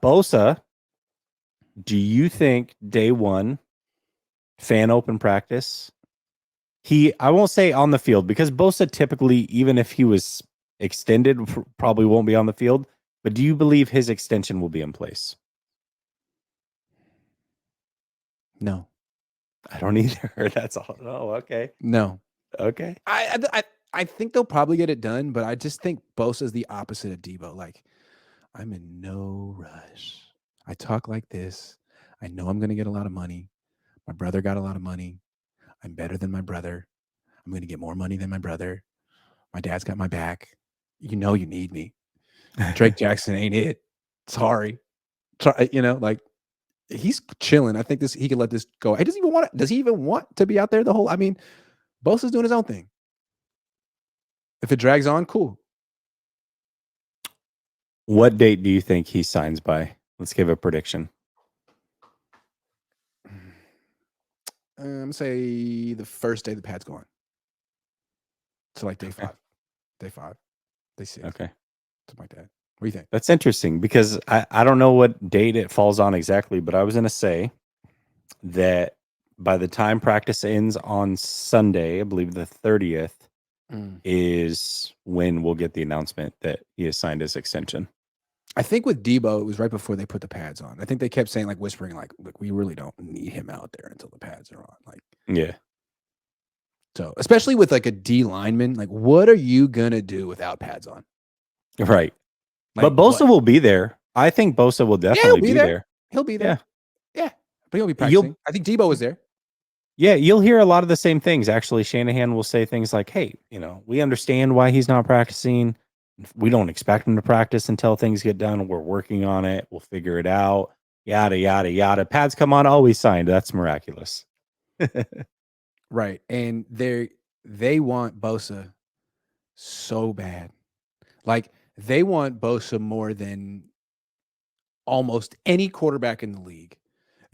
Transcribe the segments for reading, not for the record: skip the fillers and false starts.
Bosa, do you think day one, fan open practice, I won't say on the field because Bosa typically, even if he was extended, probably won't be on the field. But do you believe his extension will be in place? No. I don't either. That's all. Oh, okay. No. Okay. I think they'll probably get it done, but I just think Bosa is the opposite of Debo. Like, I'm in no rush. I talk like this. I know I'm going to get a lot of money. My brother got a lot of money. I'm better than my brother. I'm going to get more money than my brother. My dad's got my back. You know you need me. Drake Jackson ain't it. Sorry. Like he's chilling. I think he could let this go. He doesn't even want it. Does he even want to be out there the whole? I mean, Bosa's doing his own thing. If it drags on, cool. What date do you think he signs by? Let's give a prediction. Say the first day the pad's going. So like day Okay. 5, day 6. Okay. Something like that. What do you think? That's interesting because I don't know what date it falls on exactly, but I was going to say that by the time practice ends on Sunday, I believe the 30th is when we'll get the announcement that he has signed his extension. I think with Debo, it was right before they put the pads on. I think they kept saying, like, whispering, like, look, we really don't need him out there until the pads are on. Like, yeah. So, especially with like a D lineman, like, what are you gonna do without pads on? Right. Like, but Bosa will be there. I think Bosa will definitely be there. He'll be there. Yeah. But he'll be practicing. I think Debo was there. Yeah, you'll hear a lot of the same things. Actually, Shanahan will say things like, hey, we understand why he's not practicing. We don't expect him to practice until things get done. We're working on it. We'll figure it out. Yada, yada, yada. Pads come on. Oh, we signed. That's miraculous. Right. And they want Bosa so bad. Like, they want Bosa more than almost any quarterback in the league.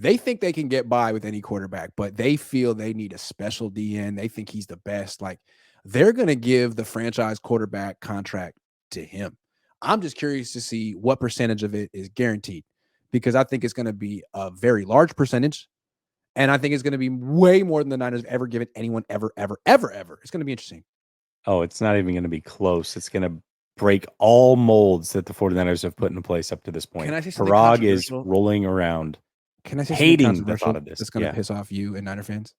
They think they can get by with any quarterback, but they feel they need a special DN. They think he's the best. Like, they're going to give the franchise quarterback contract to him. I'm just curious to see what percentage of it is guaranteed, because I think it's going to be a very large percentage. And I think it's going to be way more than the Niners have ever given anyone ever. It's going to be interesting. Oh, it's not even going to be close. It's going to break all molds that the 49ers have put into place up to this point. Can I say something Parag is rolling around. Can I say hating the thought of this? That's going to piss off you and Niner fans.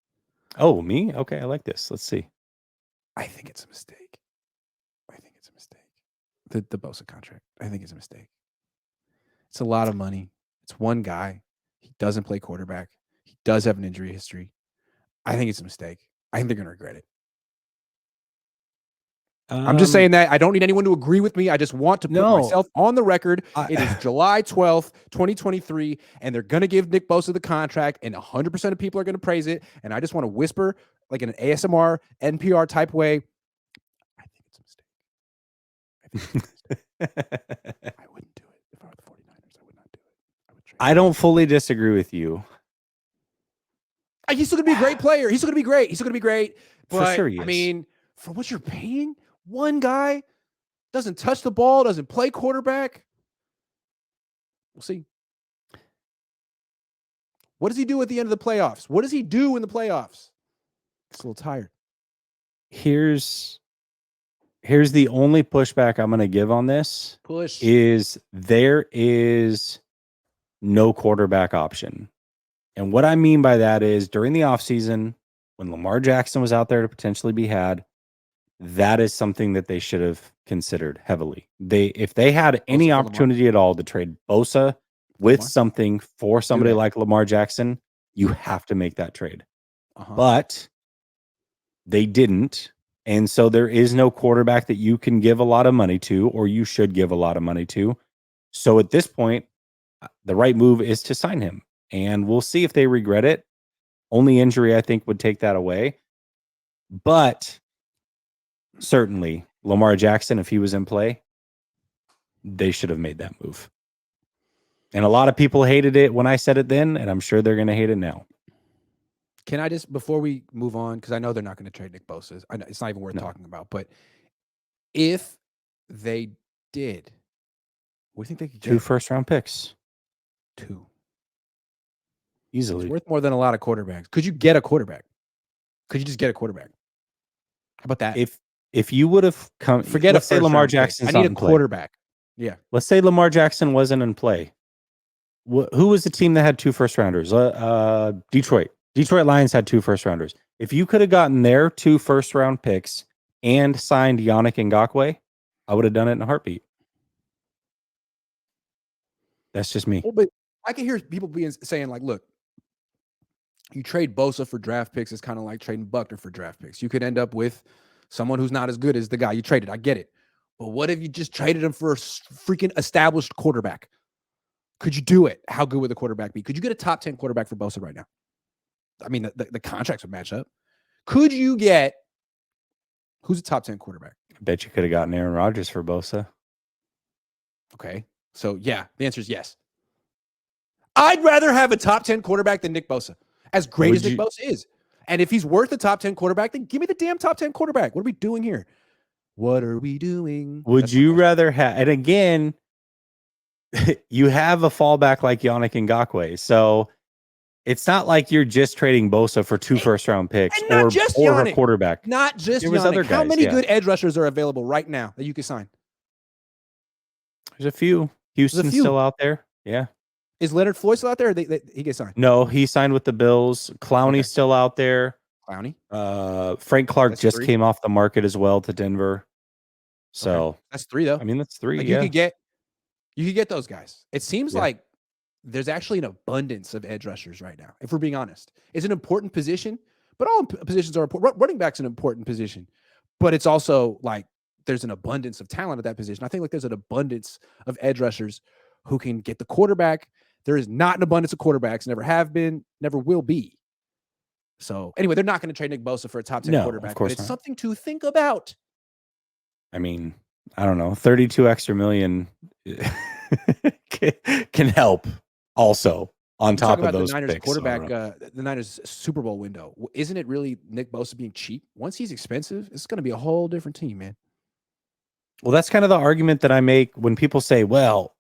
Oh, me? Okay, I like this. Let's see. I think it's a mistake. The Bosa contract. I think it's a mistake. It's a lot of money. It's one guy. He doesn't play quarterback. He does have an injury history. I think it's a mistake. I think they're going to regret it. I'm just saying that. I don't need anyone to agree with me. I just want to put myself on the record. It is July 12th, 2023, and they're going to give Nick Bosa the contract, and 100% of people are going to praise it. And I just want to whisper, like in an ASMR, NPR type way, I think it's a mistake. I wouldn't do it. If I were the 49ers, I would not do it. I don't fully disagree with you. He's still going to be a great player. He's still going to be great. But, for sure he is. I mean, for what you're paying, one guy doesn't touch the ball, doesn't play quarterback. We'll see. What does he do at the end of the playoffs? What does he do in the playoffs? He's a little tired. Here's the only pushback I'm going to give on this. Is there is no quarterback option. And what I mean by that is during the offseason, when Lamar Jackson was out there to potentially be had, that is something that they should have considered heavily. If they had any opportunity at all to trade Bosa with something for somebody like Lamar Jackson, you have to make that trade. But they didn't. And so there is no quarterback that you can give a lot of money to, or you should give a lot of money to. So at this point, the right move is to sign him. And we'll see if they regret it. Only injury, I think, would take that away. But certainly, Lamar Jackson, if he was in play, they should have made that move. And a lot of people hated it when I said it then, and I'm sure they're going to hate it now. Can I just, before we move on, because I know they're not going to trade Nick Bosa. It's not even worth talking about. But if they did, what do you think they could get? 2 first-round picks. 2. Easily. It's worth more than a lot of quarterbacks. Could you get a quarterback? Could you just get a quarterback? How about that? If you would have come, let's say Lamar Jackson's I need not a in play. quarterback. Yeah. Let's say Lamar Jackson wasn't in play. Who was the team that had 2 first rounders? Detroit. Detroit Lions had 2 first rounders. If you could have gotten their 2 first round picks and signed Yannick Ngakoue, I would have done it in a heartbeat. That's just me. Well, but I can hear people saying like, look, you trade Bosa for draft picks. It's kind of like trading Buckner for draft picks. You could end up with someone who's not as good as the guy you traded. I get it. But what if you just traded him for a freaking established quarterback? Could you do it? How good would the quarterback be? Could you get a top 10 quarterback for Bosa right now? I mean, the contracts would match up. Could you get who's a top 10 quarterback? I bet you could have gotten Aaron Rodgers for Bosa. Okay. So, yeah, the answer is yes. I'd rather have a top 10 quarterback than Nick Bosa, as great as Nick Bosa is. And if he's worth a top 10 quarterback, then give me the damn top 10 quarterback. What are we doing here? What are we doing? Would you rather have, and again, you have a fallback like Yannick Ngakoue. So it's not like you're just trading Bosa for 2 first round picks or a quarterback. Not just Yannick. Other guys, how many good edge rushers are available right now that you can sign? There's a few. Houston's still out there. Yeah. Is Leonard Floyd still out there? Or he gets signed? No, he signed with the Bills. Clowney's still out there. Clowney. Frank Clark just came off the market as well to Denver. So that's 3 though. I mean, that's 3. Like yeah. You could get those guys. It seems like there's actually an abundance of edge rushers right now. If we're being honest, it's an important position, but all positions are important. Running back's an important position, but it's also like there's an abundance of talent at that position. I think like there's an abundance of edge rushers who can get the quarterback. There is not an abundance of quarterbacks, never have been, never will be. So anyway, they're not going to trade Nick Bosa for a top 10 quarterback, of course but it's something to think about. I mean, I don't know, 32 extra million can help also on top of those the Niners picks. Quarterback, the Niners Super Bowl window. Isn't it really Nick Bosa being cheap? Once he's expensive, it's going to be a whole different team, man. Well, that's kind of the argument that I make when people say, well,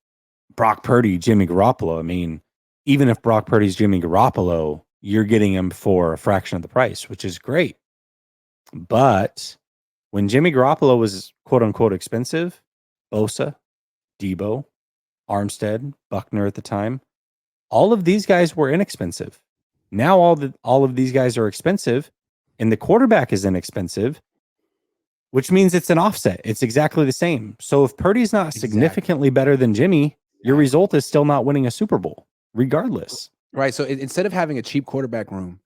Brock Purdy, Jimmy Garoppolo. I mean, even if Brock Purdy's Jimmy Garoppolo, you're getting him for a fraction of the price, which is great. But when Jimmy Garoppolo was quote unquote expensive, Bosa, Debo, Armstead, Buckner at the time, all of these guys were inexpensive. Now all of these guys are expensive, and the quarterback is inexpensive, which means it's an offset. It's exactly the same. So if Purdy's not significantly better than Jimmy, your result is still not winning a Super Bowl, regardless. Right. So instead of having a cheap quarterback room,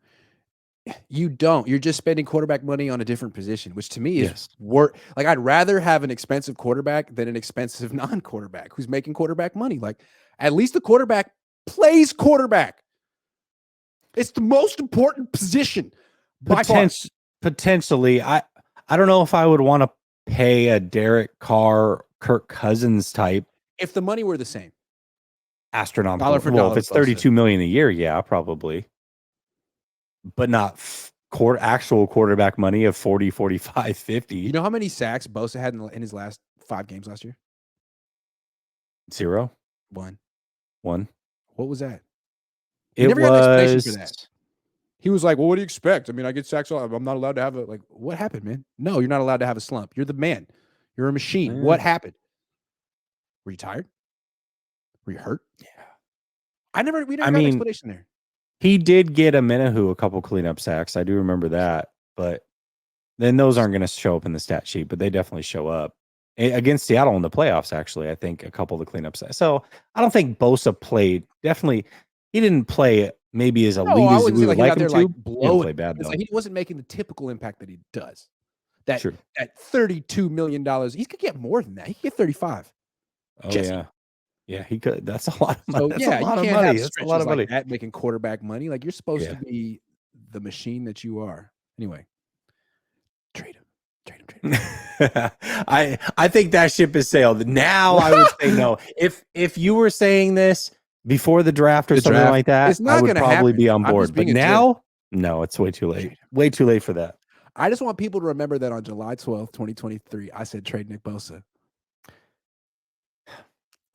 you're just spending quarterback money on a different position, which to me is like I'd rather have an expensive quarterback than an expensive non-quarterback who's making quarterback money. Like at least the quarterback plays quarterback. It's the most important position. Potentially. I don't know if I would want to pay a Derek Carr, Kirk Cousins type. If the money were the same. Astronomical. Dollar for dollar. If it's $32 million a year, yeah, probably. But not actual quarterback money of 40, 45, 50. You know how many sacks Bosa had in his last 5 games last year? 0. 1. What was that? He never got an explanation for that. He was like, well, what do you expect? I mean, I get sacks. I'm not allowed to have what happened, man? No, you're not allowed to have a slump. You're the man. You're a machine. What happened? Were you tired? Were you hurt? Yeah. We never got an explanation there. He did get a Menahu a couple cleanup sacks. I do remember that, but then those aren't going to show up in the stat sheet, but they definitely show up against Seattle in the playoffs. Actually, I think a couple of the cleanup sacks. So I don't think Bosa played. Definitely, he didn't play maybe as elite as we would like him to. He didn't play bad though. He wasn't making the typical impact that he does. That $32 million, he could get more than that. He could get 35. Oh Jesse. Yeah, he could. That's a lot of money. So that's yeah, a lot you of can't money. have That's a lot of money. like that making quarterback money. Like you're supposed to be the machine that you are. Anyway, trade him. I think that ship has sailed. Now I would say no. If you were saying this before the draft or something like that, I would probably be on board. But now, no, it's way too late. Way too late for that. I just want people to remember that on July 12th, 2023, I said trade Nick Bosa.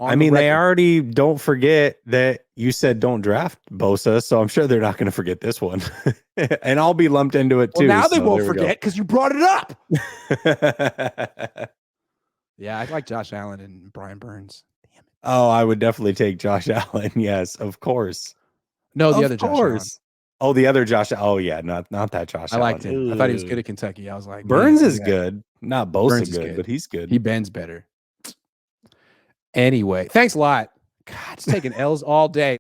I mean, they already don't forget that you said don't draft Bosa, so I'm sure they're not going to forget this one. And I'll be lumped into it too. Well, now they won't forget because you brought it up. Yeah, I like Josh Allen and Brian Burns. Damn it. Oh, I would definitely take Josh Allen. Yes, of course. No, the other Josh Allen. Oh, the other Josh. Oh, yeah, not that Josh Allen. I liked him. I thought he was good at Kentucky. I was like, Burns is good. Not Bosa good, but he's good. He bends better. Anyway, thanks a lot. God, it's taking L's all day.